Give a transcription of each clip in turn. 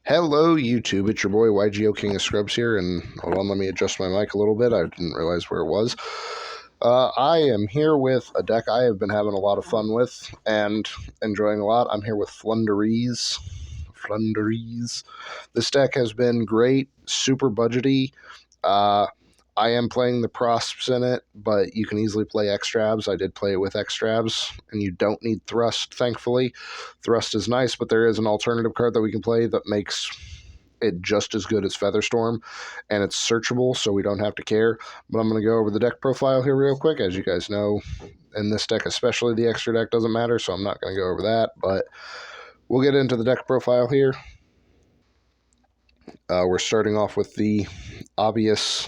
Hello, YouTube. It's your boy YGO King of Scrubs here, and hold on, let me adjust my mic a little bit. I didn't realize where it was. I am here with a deck I have been having a lot of fun with and enjoying a lot. I'm here with Flunderies. This deck has been great, super budgety. I am playing the prosps in it, but you can easily play extravs. I did play it with extravs, and you don't need thrust, thankfully. Thrust is nice, but there is an alternative card that we can play that makes it just as good as Featherstorm, and it's searchable, so we don't have to care. But I'm going to go over the deck profile here real quick. As you guys know, in this deck especially, the extra deck doesn't matter, so I'm not going to go over that, but we'll get into the deck profile here. We're starting off with the obvious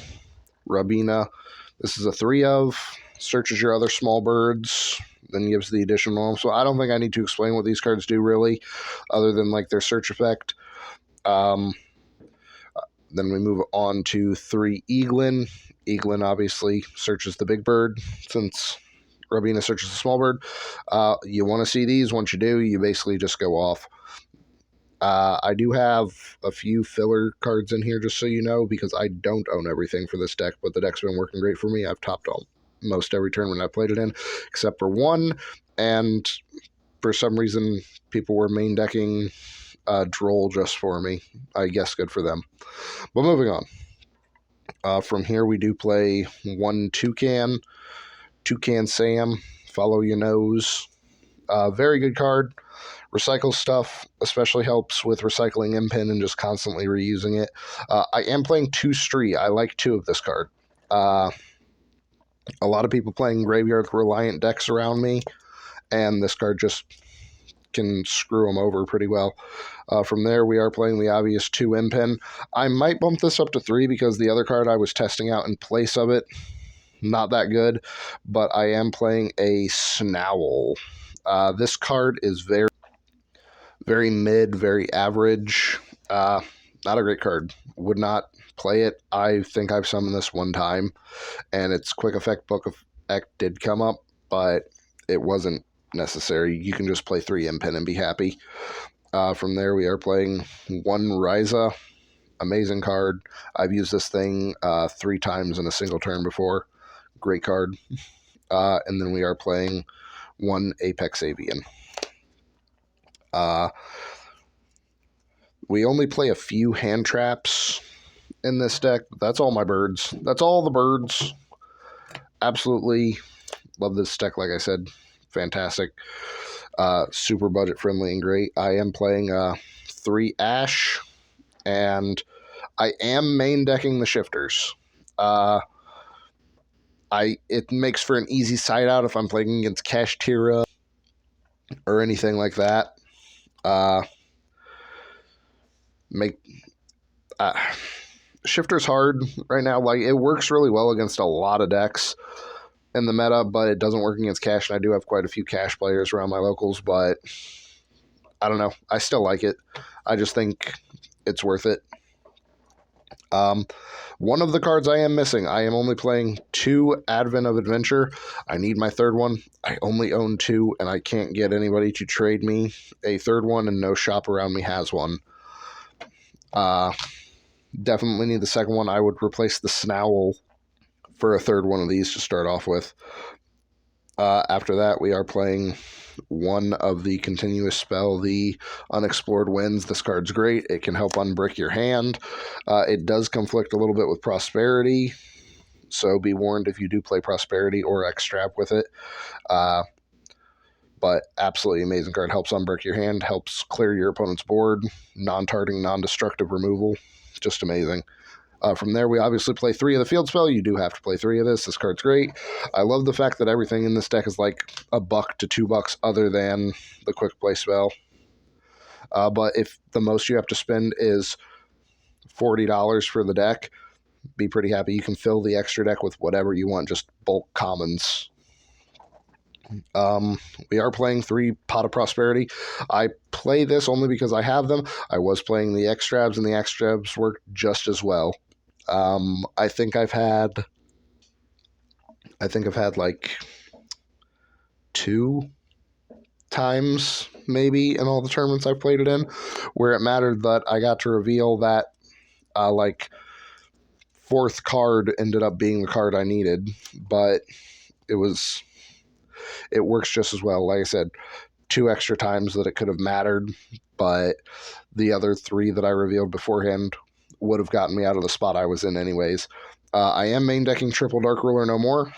Rabina. This is a 3-of, searches your other small birds, then gives the additional. So I don't think I need to explain what these cards do really, other than like their search effect. Then we move on to 3 Eaglin. Eaglin obviously searches the big bird, since Rabina searches the small bird. You want to see these. Once you do, you basically just go off. I do have a few filler cards in here, just so you know, because I don't own everything for this deck, but the deck's been working great for me. I've topped almost every tournament I've played it in, except for one, and for some reason, people were main decking Droll just for me. I guess good for them. But moving on. From here, we do play 1 Toucan. Toucan Sam, follow your nose. Very good card. Recycle stuff, especially helps with recycling Impin and just constantly reusing it. I am playing 2 Stree. I like 2 of this card. A lot of people playing Graveyard Reliant decks around me, and this card just can screw them over pretty well. From there, we are playing the obvious 2 Impin. I might bump this up to 3 because the other card I was testing out in place of it, not that good, but I am playing a Snowl. This card is very mid, very average. Not a great card. Would not play it. I think I've summoned this one time, and its quick effect book effect did come up, but it wasn't necessary. You can just play 3 Impin and be happy. From there, we are playing 1 Ryza. Amazing card. I've used this thing 3 times in a single turn before. Great card. And then we are playing 1 Apex Avian. We only play a few hand traps in this deck. That's all my birds. That's all the birds. Absolutely love this deck, like I said. Fantastic. Super budget friendly and great. I am playing 3 Ash, and I am main decking the shifters. It makes for an easy side out if I'm playing against Kashtira or anything like that. Shifter's hard right now. Like, it works really well against a lot of decks in the meta, but it doesn't work against Cash, and I do have quite a few Cash players around my locals, but I don't know. I still like it. I just think it's worth it. One of the cards I am missing. I am only playing 2 Advent of Adventure. I need my 3rd one. I only own 2, and I can't get anybody to trade me a 3rd one, and no shop around me has one. Definitely need the 2nd one. I would replace the Snowl for a 3rd one of these to start off with. After that, we are playing 1 of the continuous spell, the Unexplored Winds. This card's great. It can help unbrick your hand. It does conflict a little bit with Prosperity, so be warned if you do play Prosperity or X-Strap with it. But absolutely amazing card. Helps unbrick your hand, helps clear your opponent's board, non-targeting, non-destructive removal. Just amazing. From there, we obviously play 3 of the field spell. You do have to play 3 of this. This card's great. I love the fact that everything in this deck is like $1 to $2 other than the quick play spell. But if the most you have to spend is $40 for the deck, be pretty happy. You can fill the extra deck with whatever you want, just bulk commons. We are playing 3 Pot of Prosperity. I play this only because I have them. I was playing the Extravs, and the Extravs work just as well. I think I've had like 2 times maybe in all the tournaments I've played it in where it mattered that I got to reveal that like fourth card ended up being the card I needed, but it works just as well. Like I said, 2 extra times that it could have mattered, but the other 3 that I revealed beforehand would have gotten me out of the spot I was in anyways. I am main decking Triple Dark Ruler no more.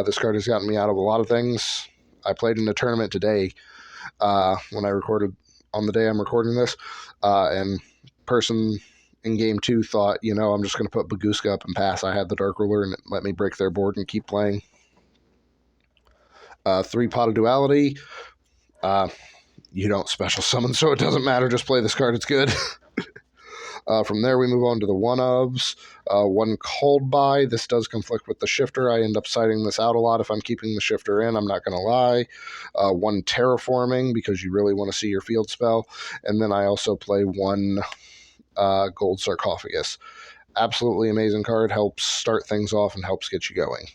This card has gotten me out of a lot of things. I played in a tournament today when I recorded on the day I'm recording this, and person in game 2 thought, I'm just going to put Baguska up and pass. I had the Dark Ruler and it let me break their board and keep playing. 3 Pot of Duality. You don't special summon, so it doesn't matter. Just play this card. It's good. From there, we move on to the one-ofs. 1 Called By. This does conflict with the Shifter. I end up citing this out a lot if I'm keeping the Shifter in. I'm not going to lie. 1 Terraforming, because you really want to see your field spell. And then I also play 1 Gold Sarcophagus. Absolutely amazing card. Helps start things off and helps get you going.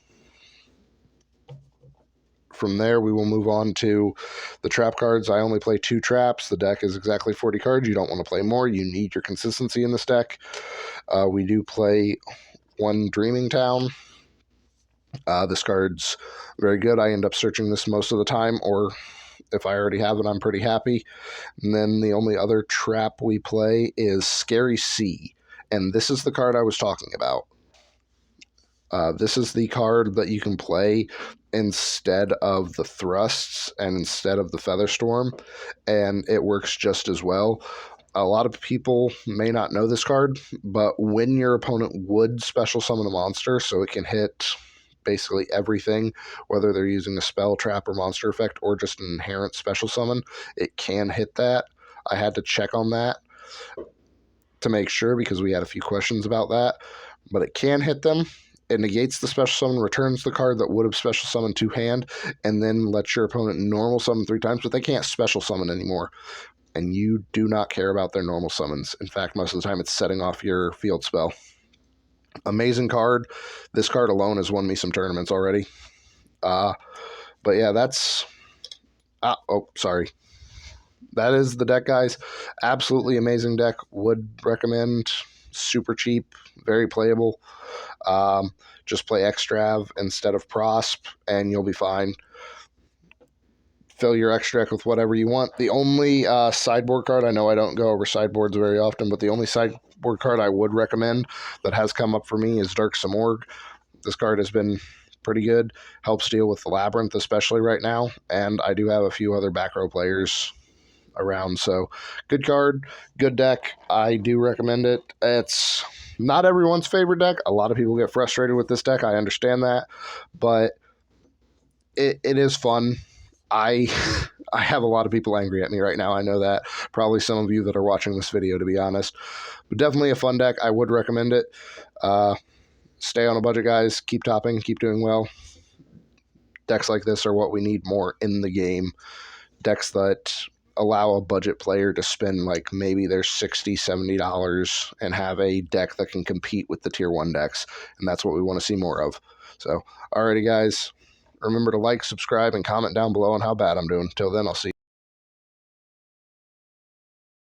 From there, we will move on to the trap cards. I only play 2 traps. The deck is exactly 40 cards. You don't want to play more. You need your consistency in this deck. We do play 1 Dreaming Town. This card's very good. I end up searching this most of the time, or if I already have it, I'm pretty happy. And then the only other trap we play is Scary Sea. And this is the card I was talking about. This is the card that you can play instead of the thrusts and instead of the Featherstorm, and it works just as well. A lot of people may not know this card, but when your opponent would special summon a monster, so it can hit basically everything, whether they're using a spell, trap, or monster effect, or just an inherent special summon, it can hit that. I had to check on that to make sure because we had a few questions about that, but it can hit them. It negates the special summon, returns the card that would have special summoned to hand, and then lets your opponent normal summon 3 times, but they can't special summon anymore. And you do not care about their normal summons. In fact, most of the time it's setting off your field spell. Amazing card. This card alone has won me some tournaments already. But yeah, that's... sorry. That is the deck, guys. Absolutely amazing deck. Would recommend. Super cheap. Very playable. Just play Extrav instead of Prosp, and you'll be fine. Fill your extra deck with whatever you want. The only sideboard card, I know I don't go over sideboards very often, but the only sideboard card I would recommend that has come up for me is Dark Simorgh. This card has been pretty good. Helps deal with the Labyrinth, especially right now, and I do have a few other back row players around, so good card, good deck. I do recommend it. It's not everyone's favorite deck. A lot of people get frustrated with this deck. I understand that, but it is fun. I have a lot of people angry at me right now. I know that. Probably some of you that are watching this video, to be honest. But definitely a fun deck. I would recommend it. Stay on a budget, guys. Keep topping. Keep doing well. Decks like this are what we need more in the game. Decks that allow a budget player to spend like maybe their $60, $70 and have a deck that can compete with the tier 1 decks. And that's what we want to see more of. So, alrighty, guys. Remember to like, subscribe, and comment down below on how bad I'm doing. Till then, I'll see you.